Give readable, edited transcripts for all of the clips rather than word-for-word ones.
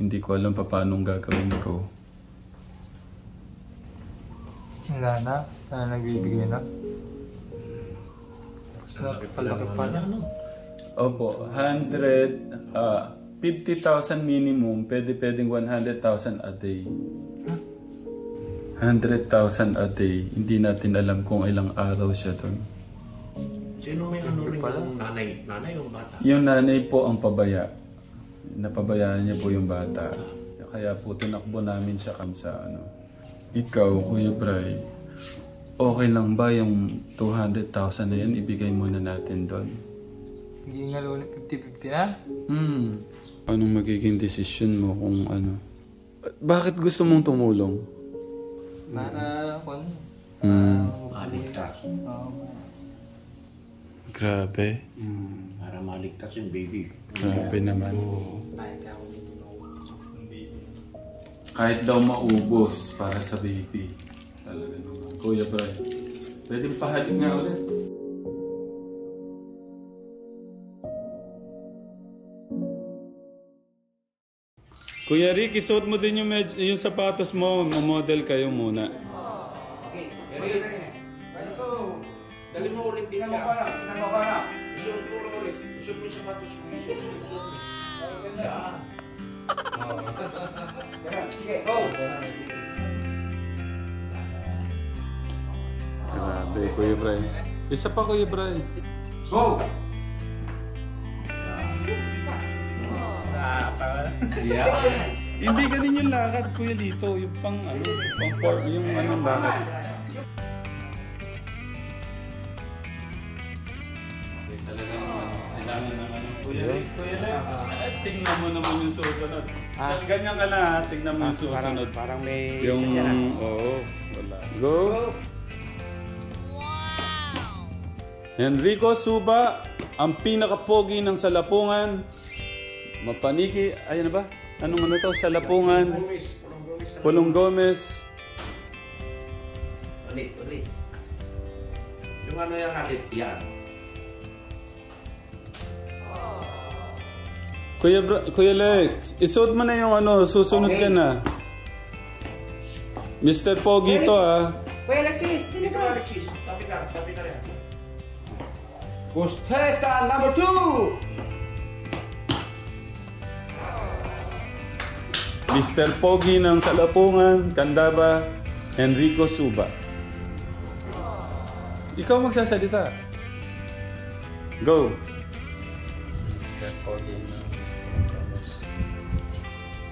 Hindi ko alam pa paano gagawin ko. Wala na? Sana nagbibigay na? Palaki pala. Opo, 50,000 minimum, pwedeng 100,000 a day. 100,000 a day. Hindi natin alam kung ilang araw siya doon. Sino may ano rin yung nanay? Nanay o bata? Yung nanay po ang pabaya. Napabayaan niya po yung bata. Kaya po tinakbo namin siya sa ano. Ikaw, Kuya Bray, okay lang ba yung 200,000 na yan? Ibigay muna natin doon. Hindi nga ulit 50-50 na? Anong magiging desisyon mo kung ano? Bakit gusto mong tumulong? Para kung Maligtas. Grabe. Para maligtas yung baby. Grabe naman. Kahit daw maubos para sa baby. Talaga naman. Kuya Bray, pwede pahalik nga ulit. Kuya Rick, isuot mo din yung sapatos mo. Model kayo muna. Okay. Eric, dali mo ulit din ka. Isuot mo ulit. Isuot mo yung sapatos mo. Isuot mo. Yan. Sige, go! Grabe, Kuya Bray. Isa pa, Kuya Bray. Go! Hindi ganun yung lakad, Kuya Lito. Yung pang yung anong lakad. Talaga naman, kailangan ng ano. Kuya Lex, tingnan mo naman yung susunod. Ganyan ka na, tingnan mo yung susunod. Parang may... Oo, wala. Go! Enrico Suba, ang pinaka-pogi ng Salapungan. Mapaniki, ayan na ba? Anong ano to? Salapungan. Pulong Gomez. Ulit. Yung ano yung alit, yan. Kuya Lex, isuot mo na yung ano, susunod ka na. Mr. Pogi to Kuya Alexis, Dito ka, Alexis. Tabi ka rin. Contestant number 2! Mr. Pogi ng Salapungan, Candaba, Enrico Suba. Ikaw magsasalita. Go! Mr. Pogi na.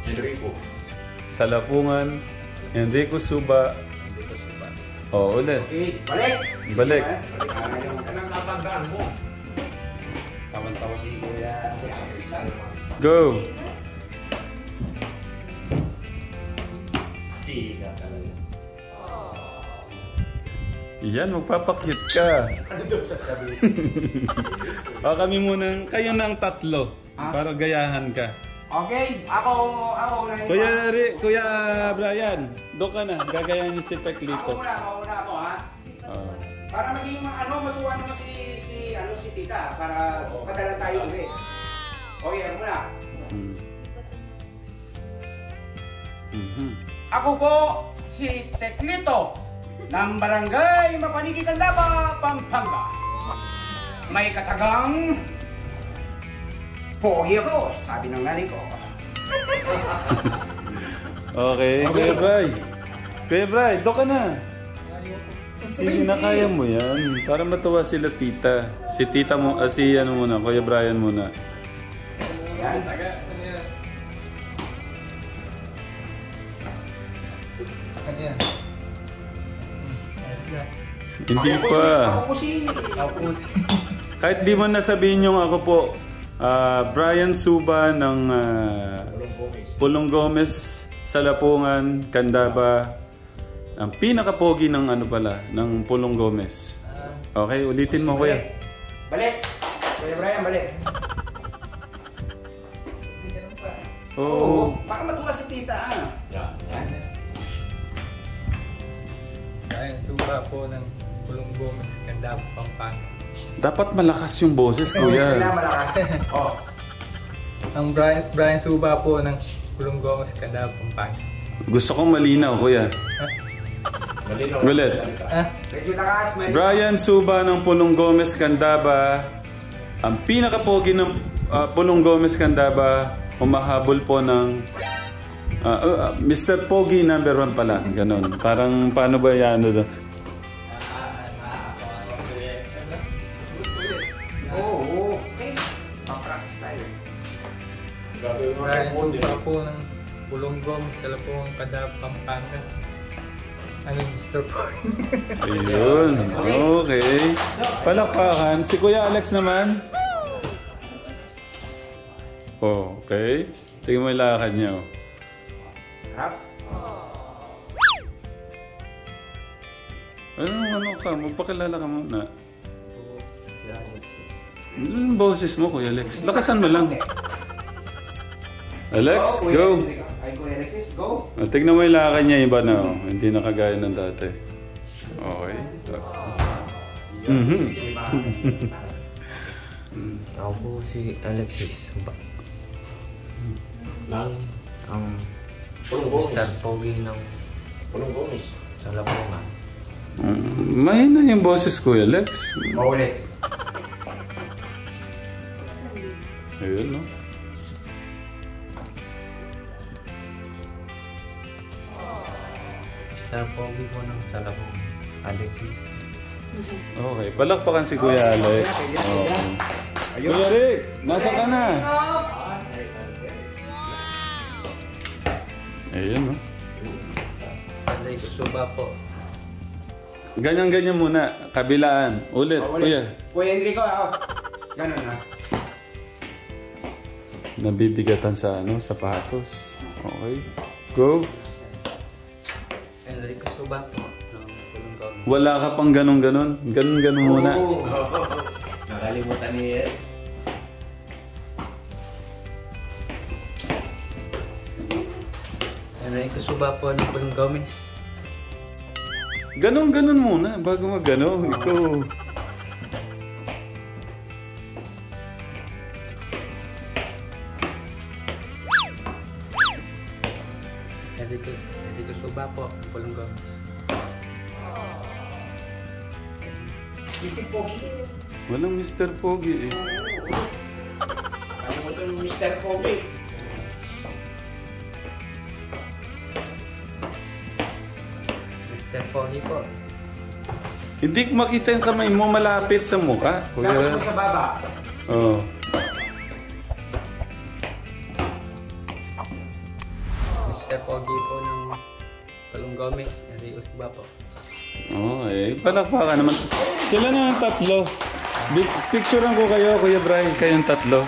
Enrico. Salapungan, Enrico Suba. Oo, ulit. Okay, balik! Balik. Anong tatandaan mo? Tawan-tawa si Kuya Kristal. Go! Chika talaga. Yan, magpapakit ka. Ano doon sasabihin? Kami muna, kayo na ang tatlo. Para gayahan ka. Okay, ako na Kuya Brian, doon ka na. Gagayahan niyo si Peklito. Ako muna ako ha. Para maging matuwa naman si tita para padala tayo ulit. Okay, ako muna. Ako po si Teklito ng Barangay Mapaniki, Candaba, Pampanga. May katagang pogi ako, sabi ng nanay ko. Okay, Kuya Bray. Kuya Bray, doon ka na. Sige na, kaya mo yan. Para matuwa sila tita. Si tita mo, si ano muna, Kuya Brian muna. Yan. Ayan. Ayos na. Hindi pa. Ako po si... Kahit di mo nasabihin yung ako po, Brian Suba ng Pulong Gomez, Salapungan, Candaba. Ang pinaka-pogi ng ano pala, ng Pulong Gomez. Okay, ulitin mo, Kuya. Balik! Kuya Brian, balik. Oo. Baka matuwa si tita. Yan. Brian Suba po ng Pulong Gomez, Candaba, Pampanga. Dapat malakas yung boses, Kuya. Kailangan malakas. Ang Brian Suba po ng Pulong Gomez, Candaba, Pampanga. Gusto kong malinaw, kuya. Ulit. Medyo takas, Brian Suba ng Pulong Gomez, Candaba. Ang pinaka-pogi ng Pulong Gomez, Candaba, humahabol po ng Mr. Pogi number 1 pala. Ganon. Parang paano ba yan? Oo. Okay. Pa-practice tayo. Brian Suba po ng Pulong Gomez, Salapong, Candaba, Pampanga. Ano yung Mr. Pogi? Ayun. Okay. Palakpakan. Si Kuya Alex naman. Oh, okay. Tingnan mo yung lakad niya. Oh. Harap. Ano ka? Magpakilala ka muna. Ano yung boses mo, Kuya Alex? Lakasan mo lang. Alex, go! Ay, Kuya Alexis, go! Tignan mo yung lakad niya, iba na. Oh. Hindi na kagaya ng dati. Okay. Ako po si Alexis. Ang Mr. Pogi ng Pulong Gomez. Salapungan. Mahina yung boses, Kuya Alex. Maulit. Ayun, no? Mr. Pogi po ng Salapungan. Alexis. Okay, palakpakan si Kuya Alex. Okay. Kuya Rick, nasa ka na? Ayun, no? Brian Suba po. Ganyan-ganyan muna. Kabilaan. Ulit, Kuya. Kuya Enrico, ako. Ganun na. Nabibigatan sa sapatos. Okay. Go. Enrico Suba po ng Pulong Gomez. Wala ka pang ganon-ganon. Ganon-ganon muna. Nakalimutan niya. Enrico Suba po ng Pulong Gomez. Ganon-ganon muna bago mag-ano. Ikaw. Enrico Suba po ng Pulong Gomez. Mr. Pogi. Walang Mr. Pogi eh. Nakalimutan mo Mr. Pogi. Mr. Pogi po. Hindi ko makita yung kamay mo malapit sa mukha. Dapat Kuya. mo sa baba. Oh. Mr. Pogi po ng Pulong Gomez. Enrico Suba po. Okay. Palakpakan naman. Sila na ang tatlo. Picturean ko kayo, Kuya Brian. Kayong tatlo.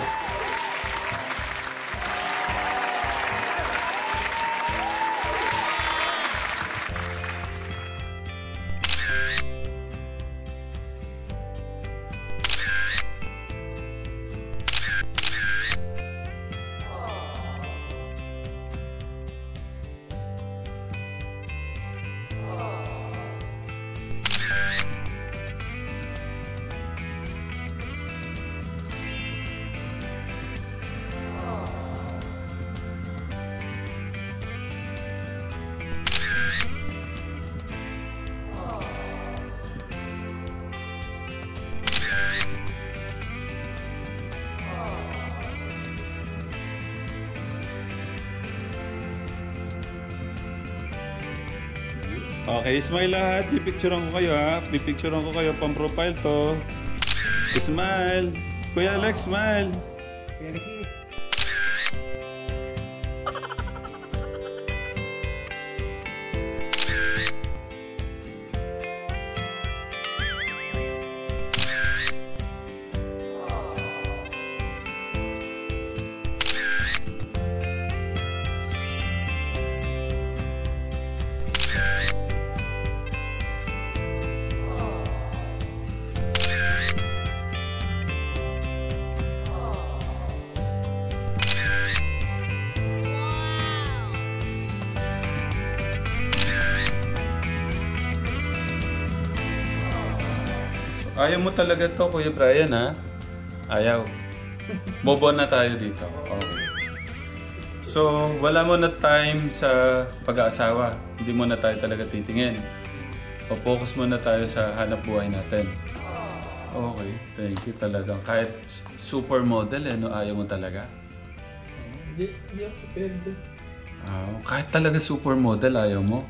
Okay, smile lahat. Pipicturean ko kayo ha. Pipicturean ko kayo. Pang-profile to. Smile. Kuya Alex, smile. Kuya Alexis. Ayaw mo talaga to, Kuya Brian, ha? Ayaw. Bobo na tayo dito. Okay. So, wala mo na time sa pag-aasawa. Hindi mo na tayo talaga titingin. O focus muna tayo sa hanap buhay natin. Okay, thank you talagang. Kahit supermodel, no, ayaw mo talaga? Hindi ako pwede. Kahit talaga supermodel, ayaw mo?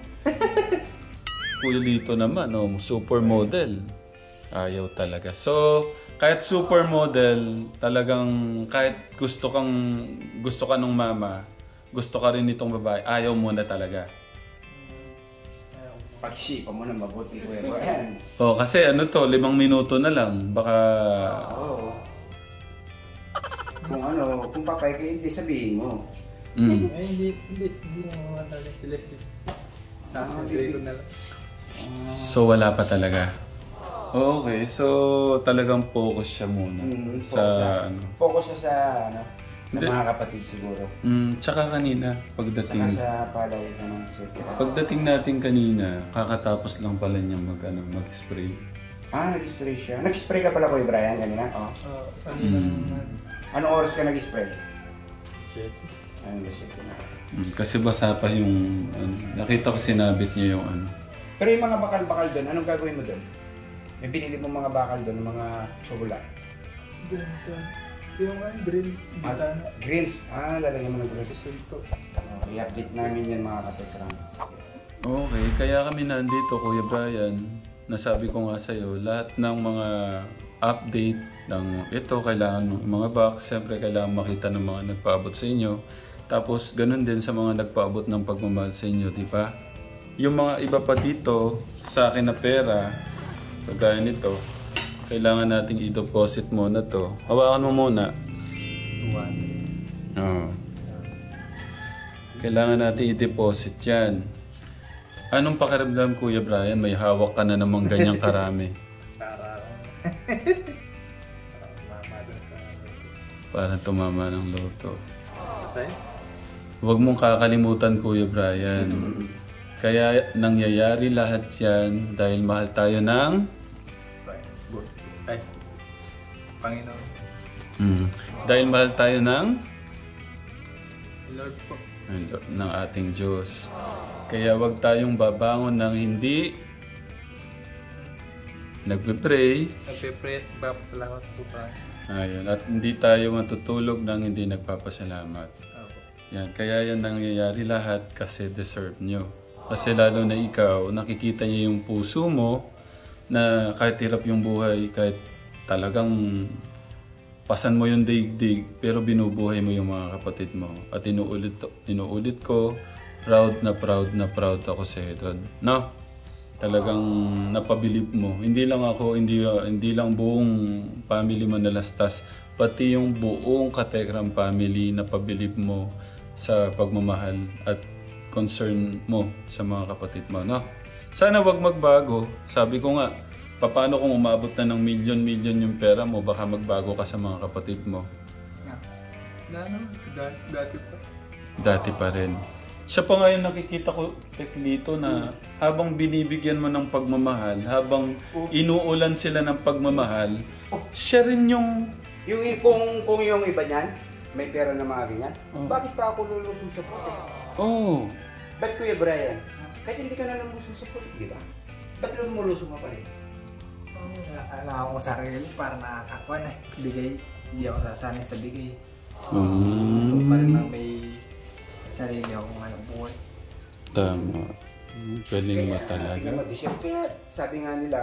Kuya dito naman, no, supermodel. Ayaw talaga. So, kahit supermodel, talagang kahit gusto ka nung mama, gusto ka rin itong babae, ayaw mo na talaga. Pag-isipan mo na mabuti ko yan. Kasi 5 minuto na lang. Baka... Oo. Kung papay ka, hindi sabihin mo. Ay, hindi mo talaga sila. Sasabihin ko na lang. So wala pa talaga? Okay, so talagang focus siya muna. Focus siya sa mga kapatid siguro. Tsaka kanina, pagdating... Saka sa palay naman. Pagdating natin kanina, kakatapos lang pala niya mag-spray. Nag-spray siya. Nag-spray ka pala, Kuya Brian, kanina? Kanina naman. Anong oras ka nag-spray? 7. Kasi basa pa yung... nakita ko sinabit niya yung Pero yung mga bakal-bakal doon, anong gagawin mo doon? May binili mo mga bakal doon, mga chocolate. Doon sa... Yung grill. Grills? Lalagyan mo ng grills. I-update namin yan mga katekram. Okay, kaya kami nandito, Kuya Brian. Nasabi ko nga sa'yo, lahat ng mga update ng ito, kailangan ng mga box. Siyempre, kailangan makita ng mga nagpaabot sa inyo. Tapos, ganun din sa mga nagpaabot ng pagmamahal sa inyo, di ba? Yung mga iba pa dito, sa akin na pera, kagaya nito, kailangan nating i-deposit muna to. Hawakan mo muna. 1. Oo. Kailangan natin i-deposit yan. Anong pakiramdam, Kuya Brian? May hawak ka na namang ganyang karami. Parang tumama ng loto. Huwag mong kakalimutan, Kuya Brian. Kaya nangyayari lahat yan dahil mahal tayo ng... Panginoon. Dahil mahal tayo ng... Lord po. ng ating Diyos. Kaya wag tayong babangon ng hindi nagpe-pray. Nagpe-pray at papasalamat po tayo. Ayun. At hindi tayo matutulog ng hindi nagpapasalamat. Yan. Kaya yan nangyayari lahat kasi deserve nyo. Kasi lalo na ikaw, nakikita niya yung puso mo na kahit hirap yung buhay, kahit talagang pasan mo yung daigdig, pero binubuhay mo yung mga kapatid mo. At inuulit ko, proud na proud ako sa iyo doon. No? Talagang napabilib mo. Hindi lang ako, hindi lang buong family mo nalastas, pati yung buong Katekram family napabilib mo sa pagmamahal at concern mo sa mga kapatid mo. No? Sana wag magbago. Sabi ko nga, paano kung umabot na ng milyon yung pera mo, baka magbago ka sa mga kapatid mo? Wala naman. Dati pa. Dati pa rin. Siya pa nga yung nakikita ko, Teklito, na habang binibigyan mo ng pagmamahal, habang inuulan sila ng pagmamahal, siya rin yung... Kung yung iba niyan, may pera na mga ganyan, bakit pa ako lulusong sa puti? Ba't Kuya Brian? Kahit hindi ka na lumusong sa puti, di ba? Ba't lumulusong ka pa rin? Alam ko sa sarili, parang nakakakuha na. Bigay, hindi ako sasanay sa bigay. Gusto ko pa rin na may sarili akong buhay. Tama. Galing mo talaga. Kaya sabi nga nila,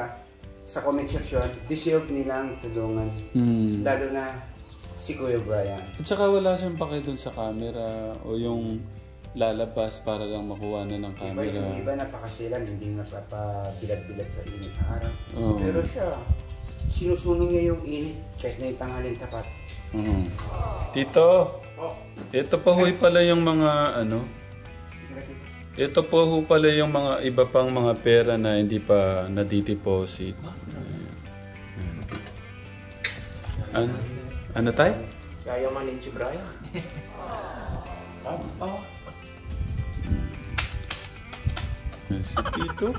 sa comment section, deserve nilang tulungan. Lalo na si Kuya Brian. At saka wala siyang pake dun sa camera o yung lalabas para lang makuha na ng camera. Yung iba napakasilan, hindi napapabilad-bilad sa init na araw. Pero siya, sinusunog niya yung init kahit na itanghalin tapat. Tito, ito pa huy pala yung mga ito po ho pala yung mga iba pang mga pera na hindi pa nadideposit. Ano tayo? Yayamanin si Brian. Si Tito.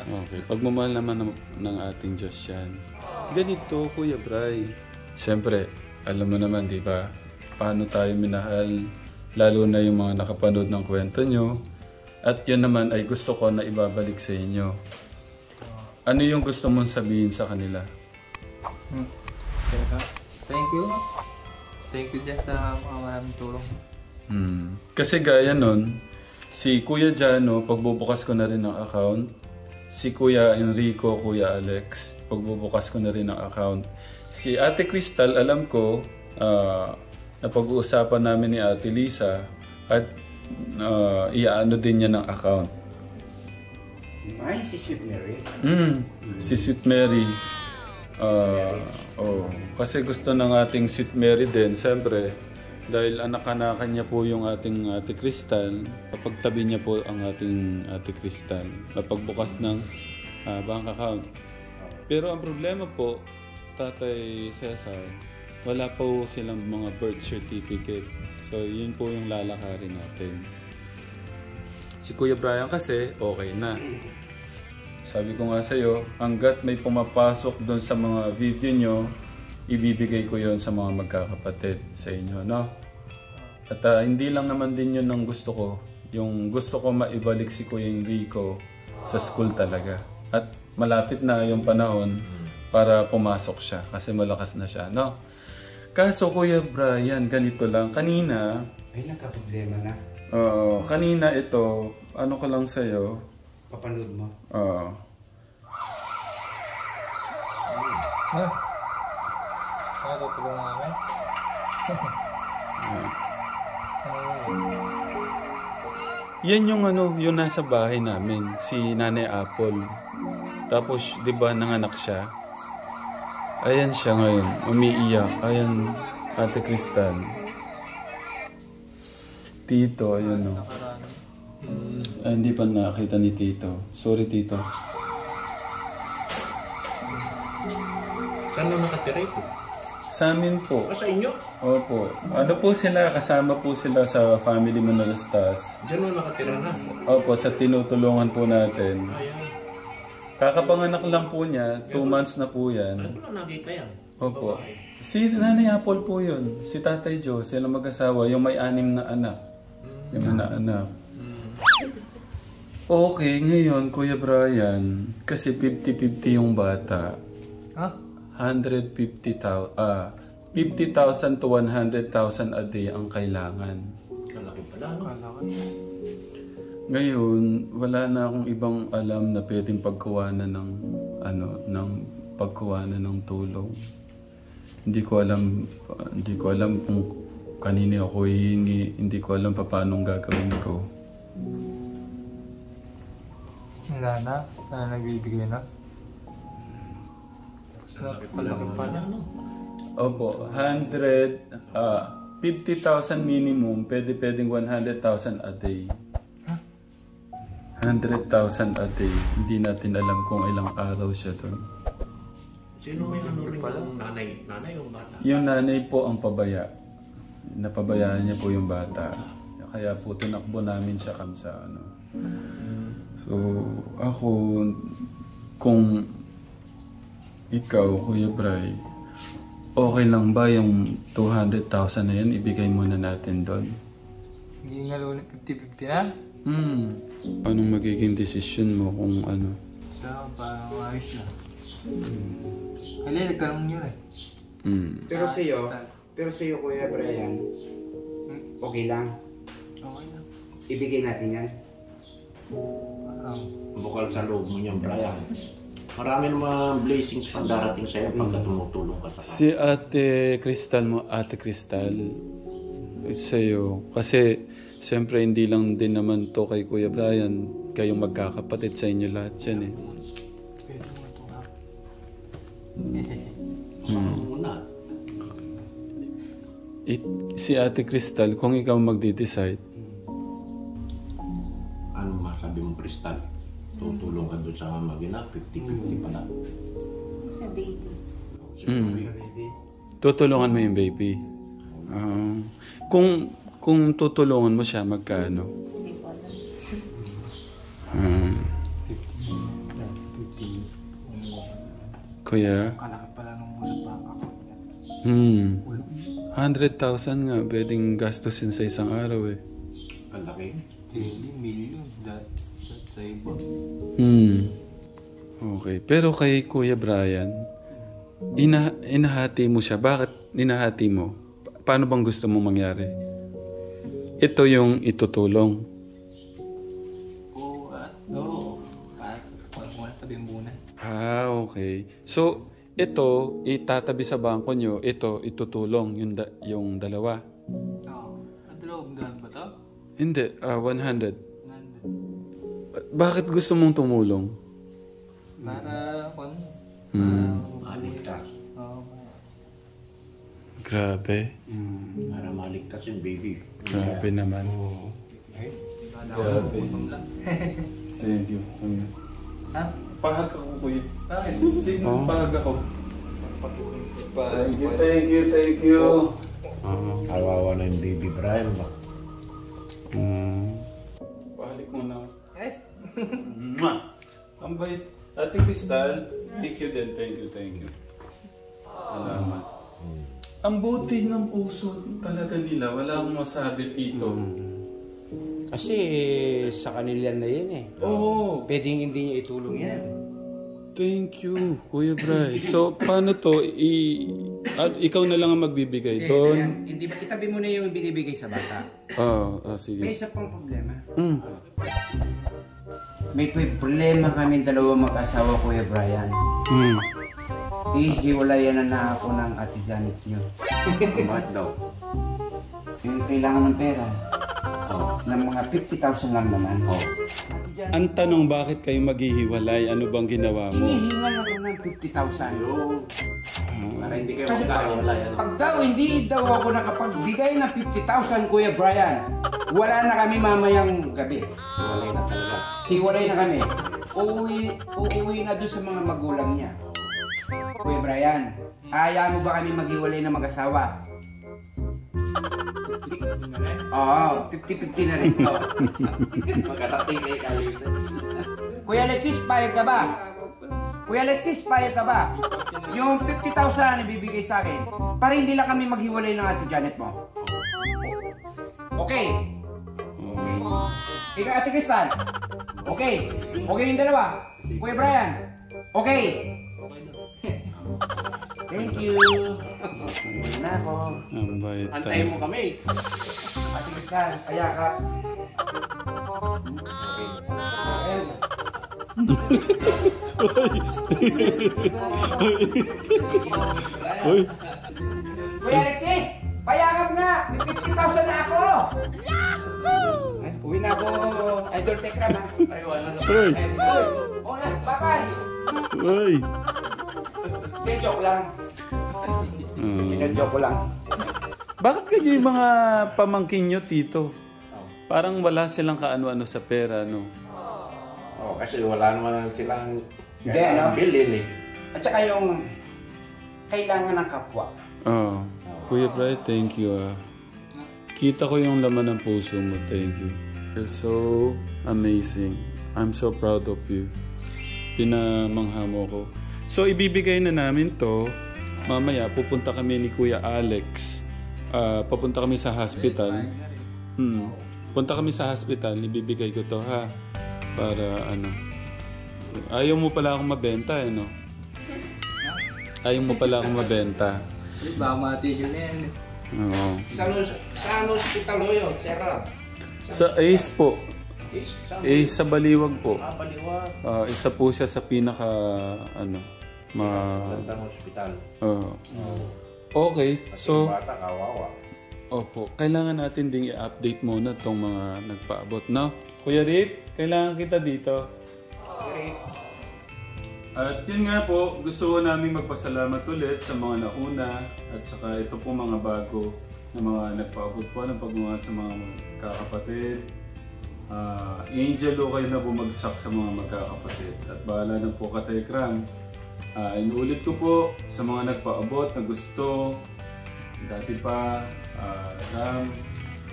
Okay, pagmamahal naman ng ating Diyos yan. Ganito, Kuya Bray. Siyempre, alam mo naman, di ba? paano tayo minahal, lalo na yung mga nakapanood ng kwento nyo. At yun naman ay gusto ko na ibabalik sa inyo. Ano yung gusto mong sabihin sa kanila? Thank you. Thank you dyan sa mga maraming tulong. Kasi gaya nun, si Kuya Jano, pagbubukas ko na rin ng account. Si Kuya Enrico, Kuya Alex, pagbubukas ko na rin ng account. Si Ate Crystal, alam ko, napag-uusapan namin ni Ate Lisa at iaano din niya ng account. Ay, si Sweet Mary. Si Sweet Mary. Kasi gusto ng ating Sweet Mary din, siyempre, dahil anak-anakan niya po yung ating Ate Crystal, kapag tabi niya po ang ating Ate Crystal, napagbukas ng bank account. Pero ang problema po, Tatay Cesar, wala po silang mga birth certificate. So, yun po yung lalakarin natin. Si Kuya Brian kasi, okay na. Sabi ko nga sa'yo, hanggat may pumapasok doon sa mga video nyo, ibibigay ko yon sa mga magkakapatid sa inyo, no? At hindi lang naman din yun ang gusto ko. Yung gusto ko maibalik si Kuya Enrico sa school talaga. At malapit na yung panahon para pumasok siya kasi malakas na siya, no? Kaso Kuya Brian, ganito lang. Kanina... Ay, nagka-problema na. Kanina ito, ano ko lang sa'yo. Papanood mo? Tutulungan namin? Yan yung yung nasa bahay namin, si Nanay Apple. Tapos, di ba, nanganak siya? Ayan siya ngayon, umiiyak. Ayan, Ate Crystal. Tito, ayun o. Hindi pa nakita ni Tito. Sorry, Tito. Saan mo nakatira ito? Sa amin po. Sa inyo? Opo. Ano po sila? Kasama po sila sa Family Manalastas. Diyan mo nakatira na? Opo, sa tinutulungan po natin. Ayan. Kakapanganak lang po niya. 2 months na po yan. Ano na nakita yan? Opo. Si Nanay Apple po yun. Si Tatay Joe. Sila mag-asawa. Yung may 6 na anak. Yung anak. Okay, ngayon, Kuya Brian, kasi 50-50 yung bata. 50,000 to 100,000 a day ang kailangan. Kalaki pala, no? Ngayon, wala na akong ibang alam na pwedeng pagkuhanan ng pagkuhanan ng tulong. Hindi ko alam kung kanino ako hihingi. Hindi ko alam paano gagawin ko. Wala na? Wala nagbibigay na? Kalaki pala, no? Opo, 50,000 minimum, pwedeng 100,000 a day. 100,000 a day. Hindi natin alam kung ilang araw siya doon. Sino may ano rin yung nanay? Nanay yung bata? Yung nanay po ang pabaya. Napabayaan niya po yung bata. Kaya po tinakbo namin siya sa So, ako, kung ikaw, Kuya Bray, okay lang ba yung 200,000 na yan? Ibigay muna natin doon. Hindi nga lalo 50-50 na? Anong magiging desisyon mo kung ano? So, parang ayos na. Kaya nagkaroon yun eh. Pero sa'yo, Kuya Brian, okay lang. Okay lang. Ibigay natin yan. Bukal sa loob mo niyang Brian. Marami naman blessings pang darating sa'yo pagka tumutulong ka sa kanila. Si Ate Crystal mo, Ate Crystal, sa'yo. Kasi, siyempre, hindi lang din naman to kay Kuya Brian. Kayong magkakapatid sa inyo lahat yan eh. Pwede mo ito nga. Muna. Si Ate Crystal, kung ikaw magde-decide, Ano masabi mo, Crystal? Tutulong ka doon sa mag-ina, 50-50 pala. Sa baby. tutulungan mo yung baby. Kung tutulungan mo siya, magkano? Hindi ko alam. Kuya? Kalaki pala nung sa bank account niya. 100,000 nga, pwedeng gastusin sa isang araw eh. Ang laki. Hindi, million. Sa iba. Okay. Pero kay Kuya Brian, inahati mo siya. Bakit inahati mo? Paano bang gusto mong mangyari? Ito yung itutulong. Okay. So, ito, itatabi sa bangko nyo. Ito, itutulong. Yung dalawa. Dalawang daan ba ito? Hindi. 100. Bakit gusto mong tumulong? Para, Maligtas. Grabe. Para maligtas yung baby. Grabe naman. Grabe. Thank you. Ha? Pahag ako, kuya. Bakit? Sino pahag ako? Thank you. Kawawa na yung baby Brian ba? Pahalik muna. Ang bait. Ate Crystal, thank you din. Thank you. Salamat. Ang buti ng puso talaga nila. Wala akong masabi dito. Kasi sa kanila na yan eh. Oo. Pwedeng hindi niya itulong yan. Thank you, Kuya Bray. So, paano to? Ikaw na lang ang magbibigay doon? Hindi ba? Itabi mo na yung binibigay sa bata. Sige. May isa pang problema. May problema kami dalawang mag-asawa, Kuya Brian. Ihiwalayan na ako ng Ate Janet nyo. Bakit daw? Yung kailangan ng pera. Ng mga 50,000 lang naman. Ang tanong, bakit kayo maghihiwalay? Ano bang ginawa mo? Hinihingan ako ng 50,000. Para hindi kayo Kasi magkahiwalay. pag daw hindi daw ako nakapagbigay ng 50,000, Kuya Brian, wala na kami mamayang gabi. Hiwalay na talaga. Hiwalay na kami. Uuwi na doon sa mga magulang niya. Kuya Brian, ayaw mo ba kami maghiwalay na mag-asawa? Oo, 50-50 na rin to. Magkatating kayo kalisan. Kuya Alexis, payag ka ba? Kuya Alexis, payag ka ba? Yung 50,000 na ibibigay sa akin, para hindi lang kami maghiwalay ng Ate Janet mo. Okay. Ikaw, Ate Crystal. Okay. Okay yung dalawa. Kuya Brian. Okay. Thank you. Hindi na ako. Ang bait. Antayin mo kami. Ate Crystal, kaya ka. Uy. Kuya Alexis, payakap na. May 50,000 na ako. Ay, uwi na ako. Idol Tekram ha. Uy. Oo na, bye-bye. Uy. Joke lang. Joke ko lang. Bakit kayo yung mga pamangkin nyo, Tito? Parang wala silang kaano-ano sa pera, no? Kasi wala naman silang bilhin eh. At saka yung kailangan ng kapwa. Kuya Brian, thank you. Kita ko yung laman ng puso mo. Thank you. You're so amazing. I'm so proud of you. Pinamangha mo ko. So, ibibigay na namin to. Mamaya, pupunta kami ni Kuya Alex. Papunta kami sa hospital. Punta kami sa hospital. Ibibigay ko to, ha? Para ano. Ayaw mo pala akong mabenta, eh, no? Ayaw mo pala akong mabenta. Baka matigil na yan. Oo. Saan hospital ho yun, Sarah? Sa ACE po. ACE sa Baliwag po. Baliwag. Isa po siya sa pinaka, ano, Magandang hospital. Okay, so, Bata, kawawa. opo, kailangan natin ding i-update muna itong mga nagpaabot, no? Kuya Rip, kailangan kita dito. At yun nga po, gusto ko namin magpasalamat ulit sa mga nauna at saka ito po mga bago na mga nagpaabot po ng pagmamahal sa mga kakapatid. Angel o kayo na bumagsak sa mga magkakapatid. At bahala na po ka Tekram. Inuulit ko po sa mga nagpaabot na gusto, dati pa,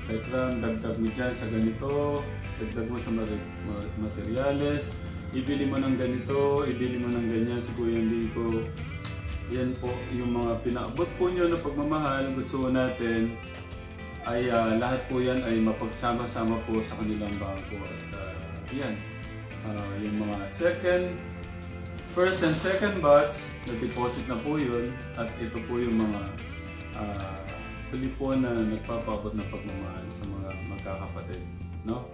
Tekram, dagdag mo dyan sa ganito, dagdag mo sa materyales, ibili mo ng ganito, ibili mo ng ganyan sa Kuya Lico. yan po yung mga pinaabot po nyo na pagmamahal. Gusto natin ay lahat po yan ay mapagsama-sama po sa kanilang bangko. At yan, yung mga first and second batch, na-deposit na po yun. At ito po yung mga huli po na nagpapaabot ng pagmamahal sa mga magkakapatid. No?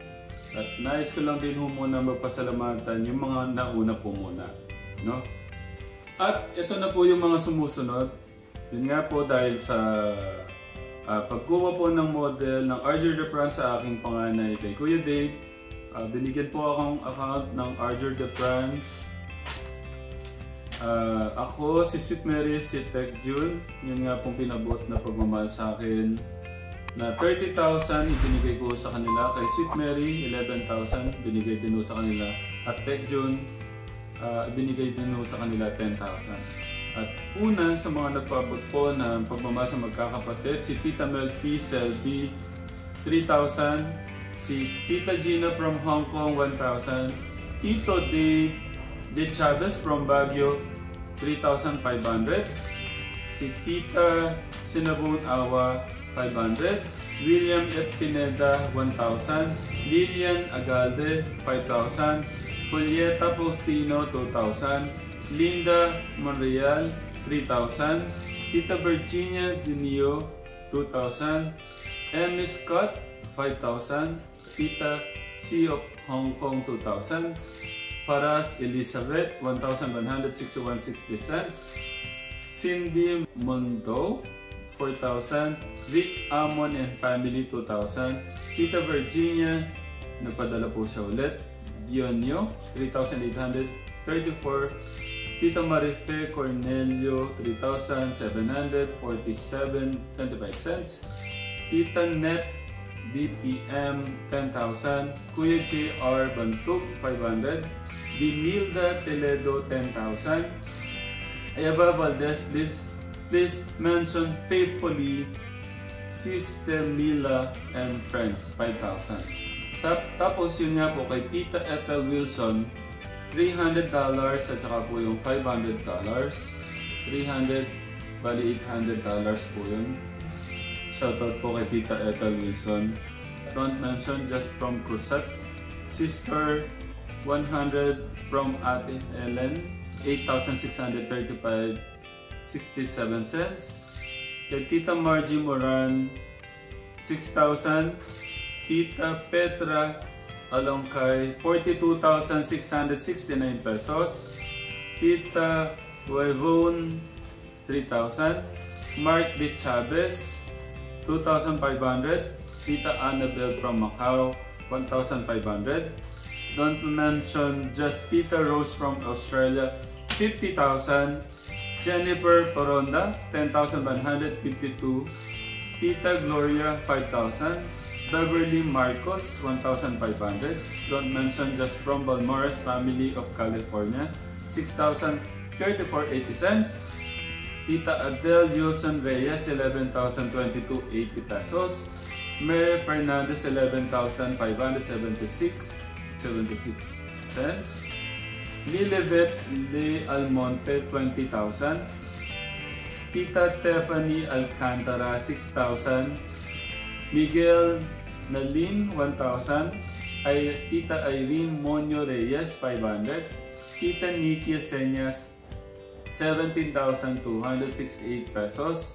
At nais ko lang din ho muna magpasalamatan yung mga nauna po muna. No? At ito na po yung mga sumusunod. Yun nga po dahil sa pagkuha po ng model ng Arger de France sa aking panganay kay Kuya Dave, binigyan po akong account ng Arger de France. Ako, si Sweet Mary, si Tech June, yun nga pong pinabot na pagmamahal sa akin na 30,000 ibinigay ko sa kanila. Kay Sweet Mary, 11,000 binigay din sa kanila. At Tech June, binigay din sa kanila 10,000. At una sa mga nagpaabot po ng pagmamahal sa magkakapatid, si Tita Mel P. Selby, 3,000. Si Tita Gina from Hong Kong, 1,000. Tito De Chavez from Baguio, 3,500. Si Tita Sinabun Awa, 500. William F. Pineda, 1,000. Lilian Agalde, 5,000. Julieta Faustino, 2,000. Linda Monreal, 3,000. Tita Virginia Dinio, 2,000. Emmy Scott, 5,000. Tita C of Hong Kong, 2,000. Paras Elizabeth, 1,161.60 cents. Cindy Mondo, 4,000. Rick Amon and Family, 2,000. Tita Virginia, nagpadala po siya ulit. Dionio, 3,834. Tita Marife Cornelio, 3,747.25 cents. Tita Net BPM, 10,000. Kuya J.R. Bantug, 500. Dimilda Teledo, 10,000. Ayaba Valdez, please mention faithfully Sister Mila and Friends, 5,000. Tapos yun nga po kay Tita Ethel Wilson, $300 at saka po yung $500. 300, bali $800 po yun. Shoutout po kay Tita Ethel Wilson. Don't mention just from Cruzat. Sister, 100 from Ate Ellen, 8,635.67 cents. Kay Tita Margie Moran, 6,000. Tita Petra Alongkay, 42,669 pesos. Tita Huevon, 3,000. Mark B. Chavez, 2,500. Tita Annabelle from Macau, 1,500. Don't mention just Tita Rose from Australia, 50,000. Jennifer Poronda, 10,152. Tita Gloria, 5,000. Beverly Marcos, 1,500. Don't mention just from Balmores family of California, 6,034.80 cents. Tita Adele Yuson Reyes, 11,022.80 pesos. Mary Fernandez, 11,576.76 cents. Lilibet De Almonte, 20,000. Tita Tiffany Alcantara, 6,000. Miguel Nalin, 1,000. Tita Irene Monyo Reyes, 500. Tita Nikki Senyas, 17,268 pesos.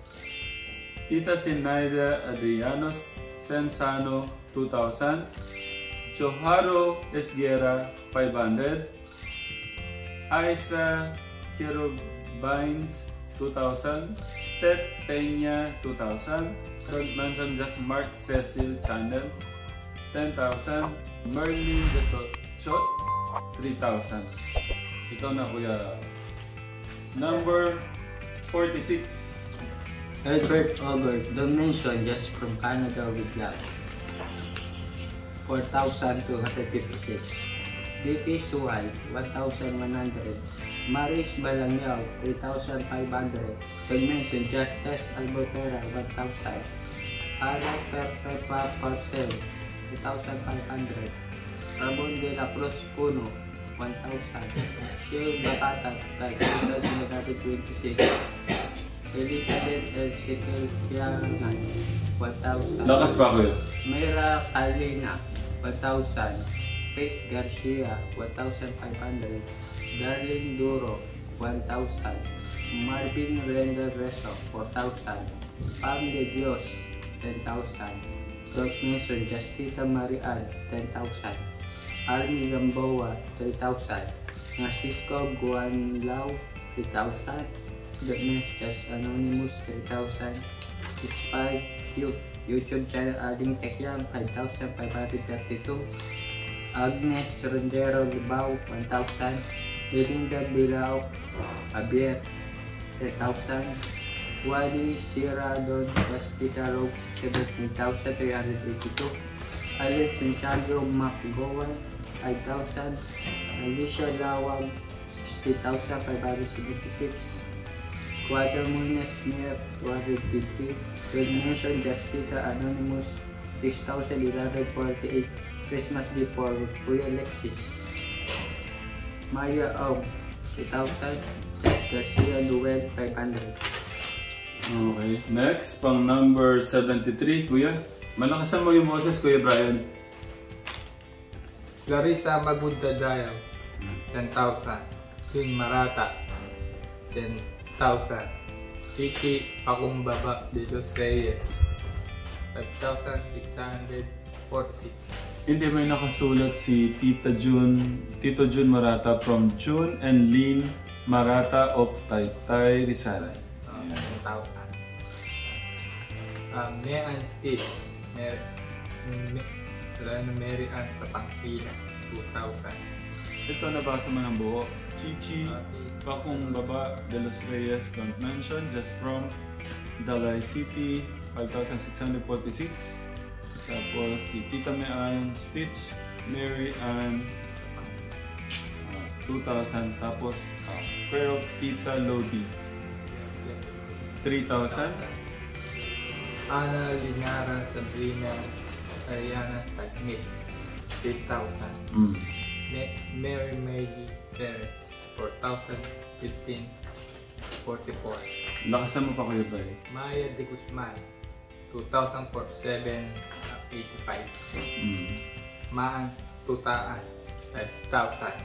Tita Sinaida Adrianos Sensano, 2,000. Joharo Esguera, 500. Isa Cherubines, 2,000. Ted Peña, 2,000. Don't mention just Mark Cecil Channel, 10,000. Merlin Chot, 3,000. Ikaw na kuya. Number 46. Herbert Albert, donation just from Canada with love, 4,256. BP Suwal, 1,100. Maris Balangyaw, 3,500. Donation Justice Albertera, 1,000. Ara Perpetua Parcel, 2,500. Ramon de la Cruz Puno, 1,000. Joe Bacata, 5,926. Elizabeth L. Sekelkiangan, 1,000. Lakas pa kuya. Mayra Calina, 1,000. Faith Garcia, 1,500. Darlene Duro, 1,000. Marvin Render Reso, 4,000. Pam de Dios, 10,000. Doc Mason Justita Marian, 10,000. Army Gamboa, 3,000. Narcisco Guanlao, 3,000. Doc Just Anonymous, 3,000. Spy YouTube channel Ading Tekyam, 5,532. Agnes Rondero Libao, 1,000. Belinda Bilao Abier, 10,000. Wadi Siradon Hospital Rogues, 17,382. Alex Santiago McGowan, 5,000. Alicia Lawag, 60,576. Quadro Munes Smith, 250. Donation Justita Anonymous, 6,1148. Christmas gift for Kuya Alexis. Maya Aub, 2,000. Garcia Luel, 500. Okay. Next, pang number 73, kuya. Malakasan mo yung boses, Kuya Brian. Clarissa Magunda Dayaw, 10,000. Queen Marata, 10,000. Kiki Pakumbaba de los Reyes, 5,646. Hindi, may nakasulat si Tito June Marata from June and Lynn Marata of Taytay Rizal. 10,000. Mean Stitch, Mary Ann sa Pangkila, 2,000. Ito, nabasa mo ng buo. Chichi Pakumbaba de los Reyes, don't mention, just from Dalay City, 5,646. Tapos si Tita Mean Stitch, Mary Ann, 2,000. Tapos prayer of Tita Lodi, 3,000. Ana Linara Sabrina Ariana Sagmit, 8,000. Mary Maggie Perez, 4,015.44. Lakasan mo pa kayo ba eh? Maya de Guzman, 2,047.85. Maan Tutaan, 5,000.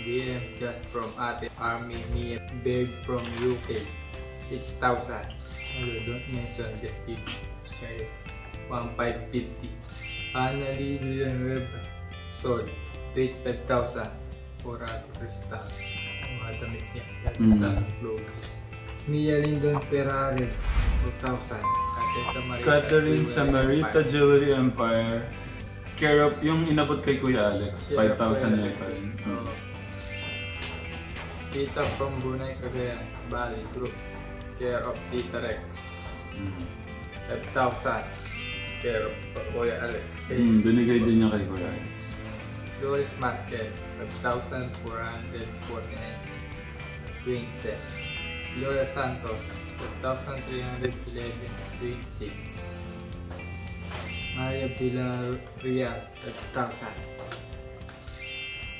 DM just from Ate Army Mia Big from UK, 6,000. Don't mention just did share 1,550. Annalie Villanueva Sol, 85,000. Corrado Cristal, mga damit niya, 10,000 clothes. Mia Lindon Ferrari, 2,000. Catherine Samarita Jewelry Empire, care of yung inabot kay Kuya Alex, 5,000 na ito rin. Tita from Brunei Cagayan Bali Group, care of Tita Rex, 5,000. Care of Kuya Alex. Binigay din niya kay Kuya Alex. Doris Marquez, 5,449.20. Lola Santos, 5,311.26. Maria Villarreal, 5,000.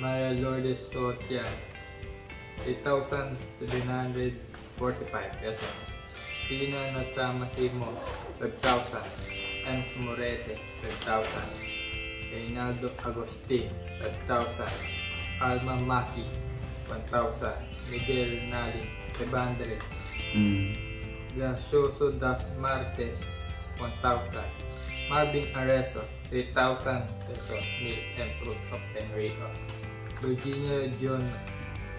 Maria Lourdes Sotia, 8,745 pesos. Pino Nachama Simos, 5,000. Ems Morete, 5,000. Reynaldo Agustin, 5,000. Alma Maki, 1,000. Miguel Nali, 500. Gracioso Das Martes, 1,000. Marvin Areso, 3,000 pesos. Milk and Fruit of Enrico. Virginia John,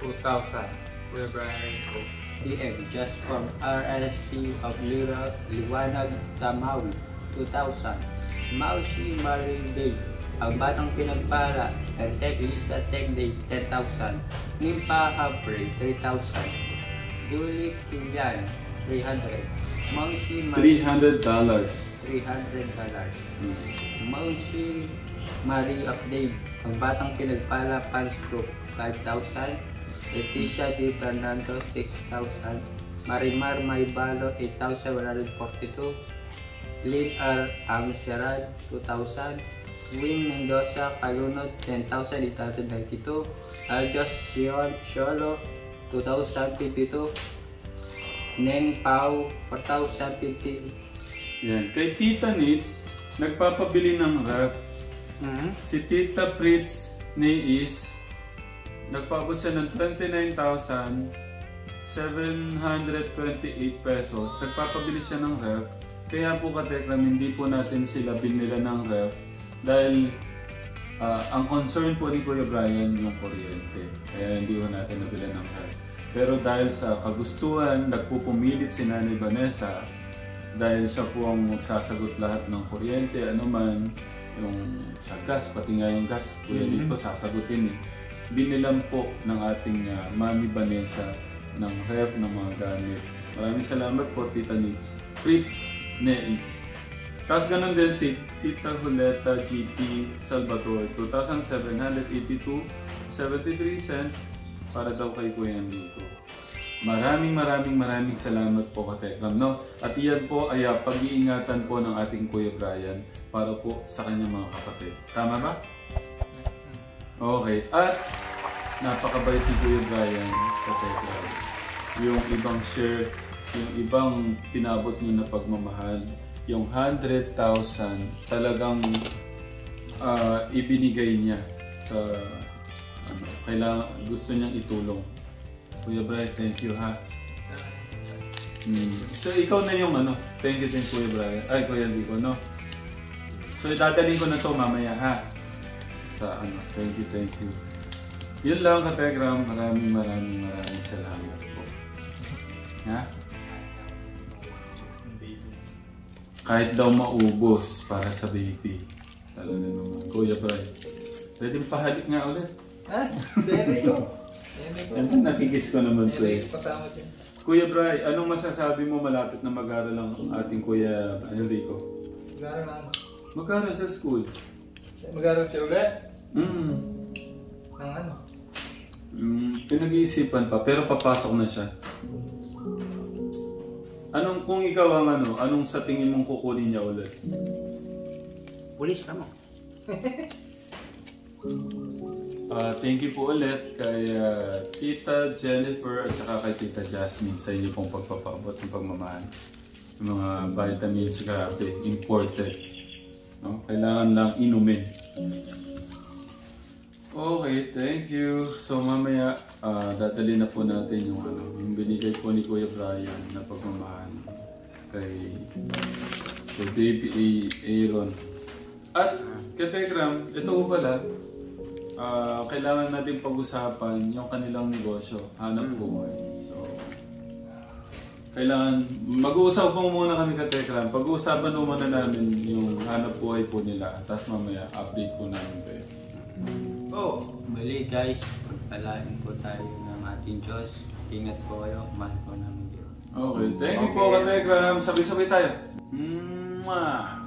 2,000. Kuya Brian Rinco. DM just from RSC of Liwanag Tamawi, 2,000. Maushi Marine Day, ang Batang Pinagpala, and Tech Lisa Tech Day, 10,000. Nimpa Hapre, 3,000. Julie Kilian, 300. Maushi $300. Maushi Marie Update, ang Batang Pinagpala Fans Group, 5,000. Leticia Di Fernando, 6,000. Marimar Maybalo, 8,142. Lynn R. Amserad, 2,000. Wing Mendoza Calunod 10,892. Aljos Shiolo 2,052. Neng Pau 4,050. Yan. Kay Tita Nits, nagpapabili ng ref. Si Tita Fritz Neis, nagpaabot siya ng 29,728 pesos. Nagpapabili siya ng ref. Kaya po katekram, hindi po natin sila binila ng ref dahil ang concern po ni Kuya Brian yung kuryente. Kaya hindi po natin nabila ng ref. Pero dahil sa kagustuhan, nagpupumilit si Nanay Vanessa dahil siya po ang magsasagot lahat ng kuryente, anuman, yung sa gas, pati nga yung gas, kuya dito sasagutin eh. Binilan po ng ating Mami Vanessa ng ref ng mga gamit. Maraming salamat po, Tita Nits. Fritz Neis. Tapos ganun din si Tita Juleta GP Salvatore, 2,782.73 cents para daw kay Kuya Enrico. Maraming salamat po katekram, no? At iyan po ay pag-iingatan po ng ating Kuya Brian para po sa kanyang mga kapatid. Tama ba? Okay. At napakabait ni Kuya Brian katekram. Yung ibang share, yung ibang pinabot niyo na pagmamahal, yung 100,000 talagang ibinigay niya sa kailangan, gusto niyang itulong. Kuya Brian, thank you ha. So ikaw na yung thank you Kuya Brian. Ay, Kuya Enrico, no? So idadalhin ko na to mamaya ha. Sa thank you. Yun lang kategram, maraming salamat po. Ha? Kahit daw maubos para sa baby. Talaga naman. Kuya Brian, pwede pahalik nga ulit. Ha? Seri ko. Nakikis ko naman to eh. Kuya Bri, anong masasabi mo malapit na mag-aral ang ating Kuya Enrico? Mag-aral na. Mag-aral sa school. Mag-aral siya ulit? Ng ano? Pinag-iisipan pa, pero papasok na siya. Kung ikaw ang anong sa tingin mong kukunin niya ulit? Pulis ka mo. Thank you po ulit kay Tita Jennifer at saka kay Tita Jasmine sa inyo pong pagpapaabot ng pagmamahal. Yung mga vitamins, grabe, imported. No? Kailangan lang inumin. Okay, thank you. So mamaya, dadali na po natin yung binigay po ni Kuya Brian na pagmamahal kay Baby Aaron. At kategram, ito po pala, kailangan natin pag-usapan yung kanilang negosyo, hanap buhay. So, kailangan, mag-uusap po muna kami katekram. Pag-uusapan muna namin yung hanap buhay po nila. Tapos mamaya, update po namin kayo. Mali guys, pagpalain po tayo ng ating Diyos. Ingat po kayo, mahal po namin Diyos. Okay, thank you po katekram. Sabay-sabay tayo. Mwah!